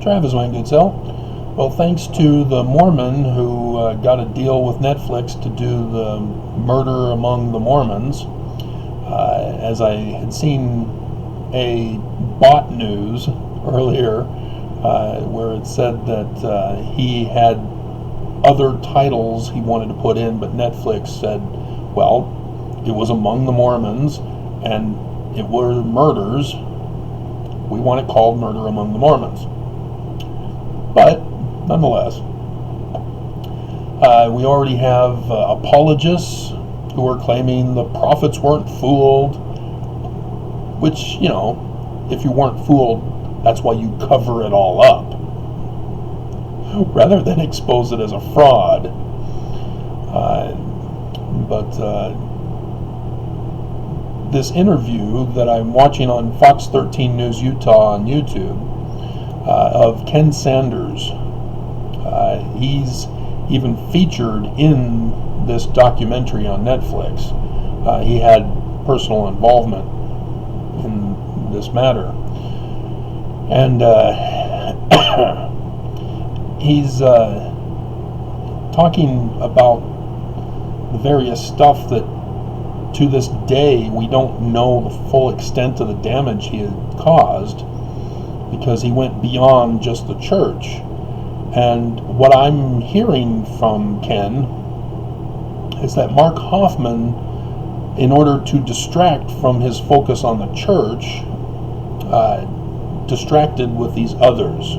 Travis, my good self. Well, thanks to the Mormon who got a deal with Netflix to do the Murder Among the Mormons, as I had seen a bot news earlier where it said that he had other titles he wanted to put in, but Netflix said, well, it was Among the Mormons and it were murders. We want it called Murder Among the Mormons. But nonetheless, we already have apologists who are claiming the prophets weren't fooled, which, you know, if you weren't fooled, that's why you cover it all up rather than expose it as a fraud. But this interview that I'm watching on Fox 13 News Utah on YouTube of Ken Sanders, he's even featured in this documentary on Netflix. He had personal involvement in this matter, and he's talking about the various stuff that to this day we don't know the full extent of the damage he had caused, because he went beyond just the church. And what I'm hearing from Ken is that Mark Hoffman, in order to distract from his focus on the church, distracted with these others.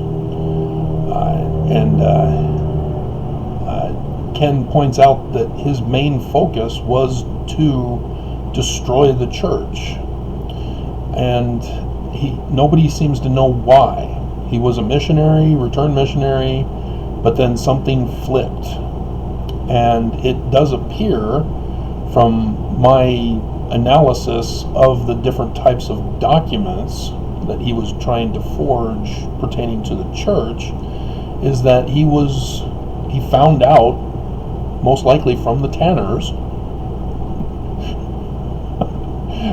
Ken points out that his main focus was to destroy the church. And nobody seems to know why. He was a missionary, returned missionary, but then something flipped. And it does appear, from my analysis of the different types of documents that he was trying to forge pertaining to the church, is that he found out, most likely from the Tanners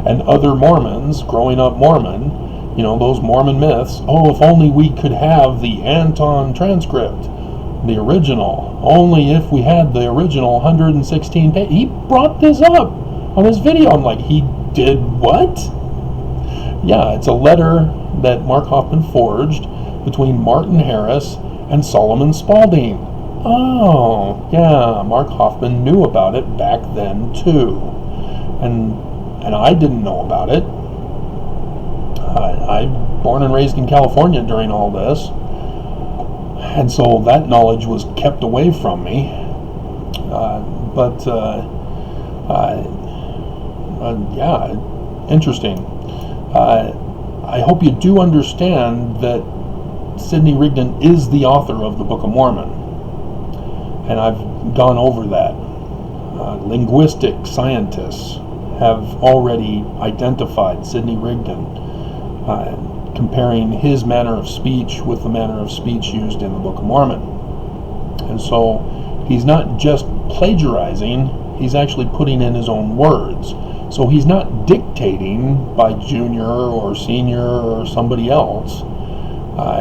and other Mormons, growing up Mormon, you know, those Mormon myths. Oh, if only we could have the Anton transcript, the original. Only if we had the original 116 pages. He brought this up on his video. I'm like, he did what? Yeah, it's a letter that Mark Hoffman forged between Martin Harris and Solomon Spaulding. Oh, yeah, Mark Hoffman knew about it back then too. And I didn't know about it. I'm born and raised in California during all this, and so that knowledge was kept away from me. Yeah, interesting. I hope you do understand that Sidney Rigdon is the author of the Book of Mormon, and I've gone over that. Linguistic scientists have already identified Sidney Rigdon, comparing his manner of speech with the manner of speech used in the Book of Mormon. And so he's not just plagiarizing, he's actually putting in his own words. So he's not dictating by Junior or Senior or somebody else.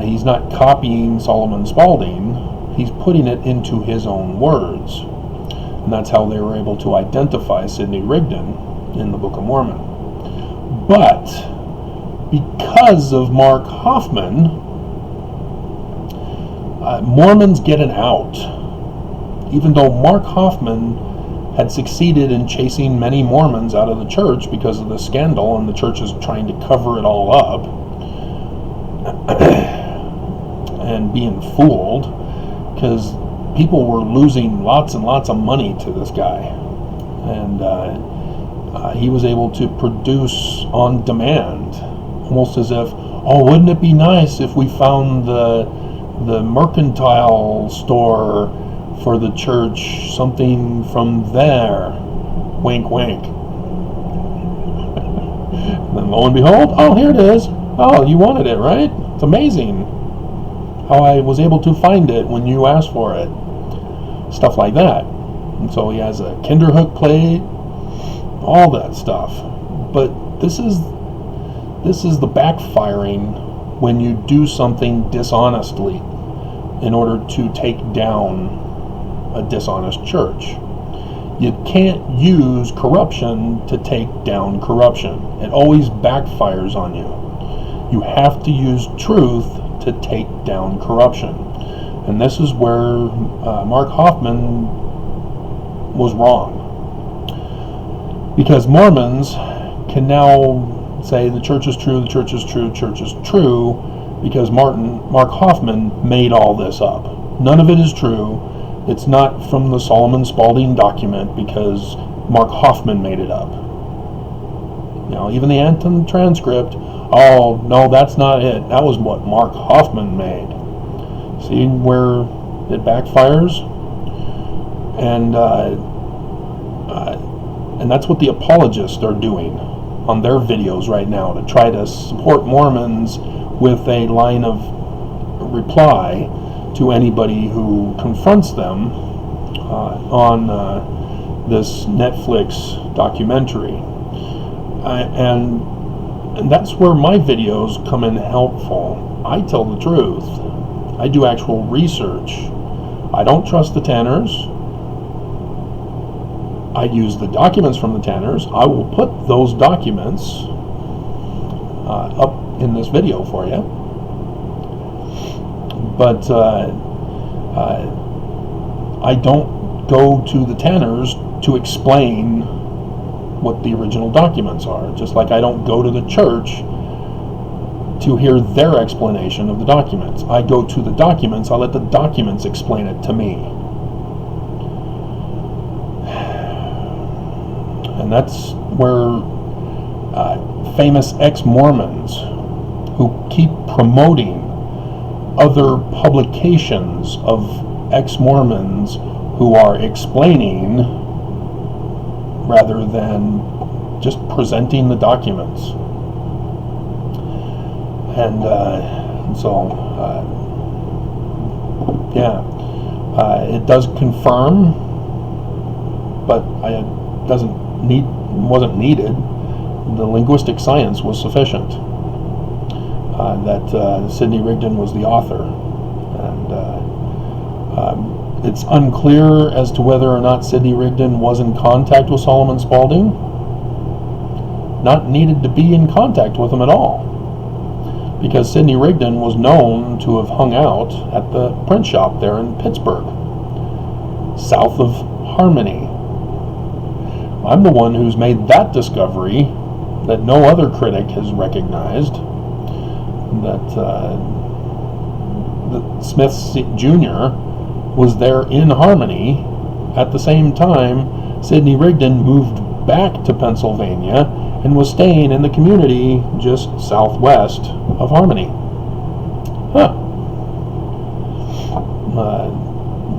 He's not copying Solomon Spaulding. He's putting it into his own words. And that's how they were able to identify Sidney Rigdon in the Book of Mormon. But because of Mark Hoffman, Mormons get an out. Even though Mark Hoffman had succeeded in chasing many Mormons out of the church because of the scandal, and the church is trying to cover it all up and being fooled, because people were losing lots and lots of money to this guy. And he was able to produce on demand, almost as if, oh, wouldn't it be nice if we found the mercantile store for the church, something from there, wink wink. And then lo and behold, oh, here it is. Oh, you wanted it, right? It's amazing how I was able to find it when you asked for it. Stuff like that. And so he has a Kinderhook plate, all that stuff. But this is the backfiring when you do something dishonestly in order to take down a dishonest church. You can't use corruption to take down corruption. It always backfires on you. You have to use truth to take down corruption. And this is where Mark Hoffman was wrong. Because Mormons can now say the church is true, the church is true, the church is true, because Mark Hoffman made all this up. None of it is true. It's not from the Solomon Spaulding document, because Mark Hoffman made it up. Even the Anton transcript, oh, no, that's not it. That was what Mark Hoffman made. See where it backfires? And that's what the apologists are doing on their videos right now, to try to support Mormons with a line of reply to anybody who confronts them on this Netflix documentary. And that's where my videos come in helpful. I tell the truth. I do actual research. I don't trust the Tanners. I use the documents from the Tanners. I will put those documents up in this video for you. But I don't go to the Tanners to explain what the original documents are, just like I don't go to the church to hear their explanation of the documents. I go to the documents, I let the documents explain it to me. And that's where famous ex-Mormons who keep promoting other publications of ex-Mormons who are explaining rather than just presenting the documents. And it does confirm, but wasn't needed. The linguistic science was sufficient that Sidney Rigdon was the author. And it's unclear as to whether or not Sidney Rigdon was in contact with Solomon Spaulding. Not needed to be in contact with him at all, because Sidney Rigdon was known to have hung out at the print shop there in Pittsburgh, south of Harmony. I'm the one who's made that discovery that no other critic has recognized, that Smith Jr. was there in Harmony at the same time Sidney Rigdon moved back to Pennsylvania and was staying in the community just southwest of Harmony.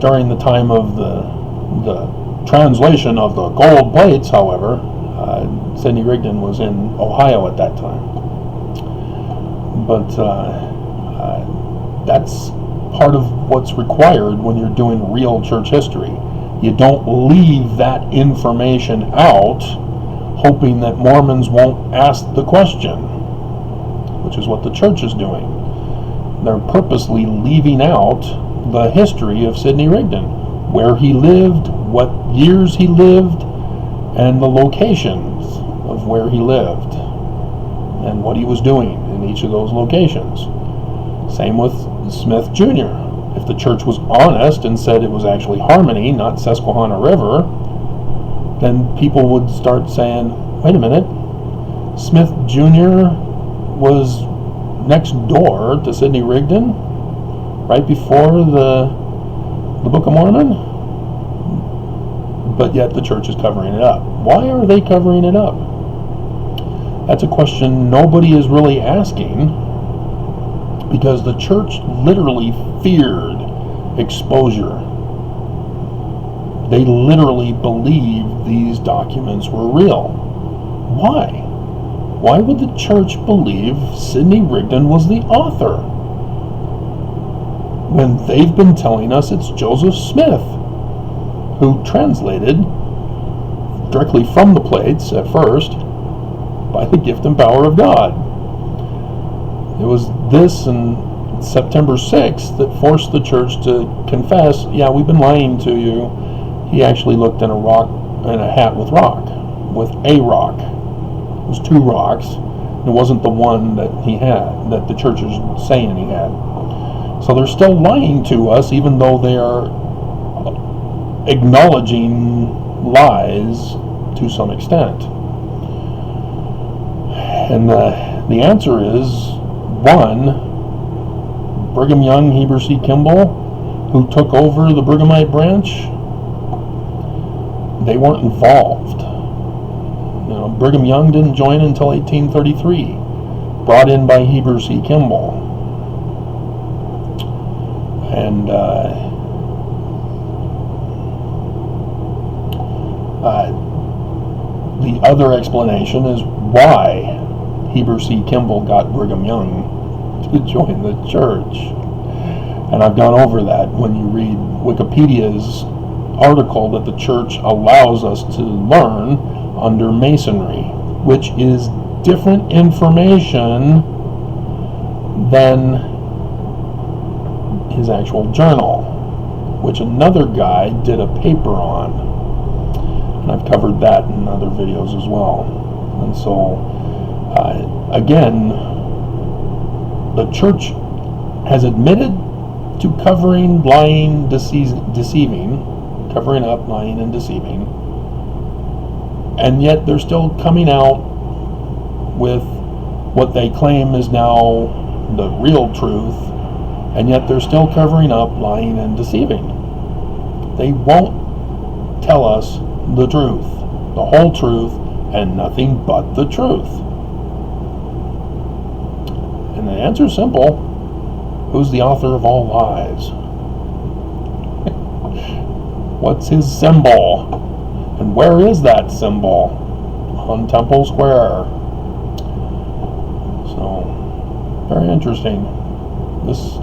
During the time of the translation of the gold plates, however, Sidney Rigdon was in Ohio at that time. But that's part of what's required when you're doing real church history. You don't leave that information out hoping that Mormons won't ask the question, which is what the church is doing. They're purposely leaving out the history of Sidney Rigdon, where he lived, what years he lived, and the locations of where he lived, and what he was doing in each of those locations. Same with Smith Jr. If the church was honest and said it was actually Harmony, not Susquehanna River, then people would start saying, wait a minute, Smith Jr. was next door to Sidney Rigdon right before the Book of Mormon, but yet the church is covering it up. Why are they covering it up? That's a question nobody is really asking, because the church literally feared exposure. They literally believed these documents were real. Why? Why would the church believe Sidney Rigdon was the author when they've been telling us it's Joseph Smith who translated directly from the plates at first by the gift and power of God? It was this and September 6th that forced the church to confess, yeah, we've been lying to you. He actually looked in a hat with a rock. It was 2 rocks. It wasn't the one that he had, that the church is saying he had. So they're still lying to us, even though they are acknowledging lies to some extent. And the answer is, 1, Brigham Young, Heber C. Kimball, who took over the Brighamite branch, they weren't involved. Brigham Young didn't join until 1833, brought in by Heber C. Kimball. And the other explanation is why Heber C. Kimball got Brigham Young to join the church. And I've gone over that when you read Wikipedia's article that the church allows us to learn under Masonry, which is different information than his actual journal, which another guy did a paper on. And I've covered that in other videos as well. And so, again, the church has admitted to covering, lying, deceiving, covering up, lying, and deceiving, and yet they're still coming out with what they claim is now the real truth, and yet they're still covering up, lying, and deceiving. They won't tell us the truth, the whole truth, and nothing but the truth. And the answer is simple. Who's the author of all lies? What's his symbol? And where is that symbol? On Temple Square. So, very interesting. This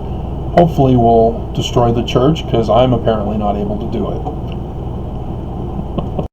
hopefully will destroy the church, because I'm apparently not able to do it.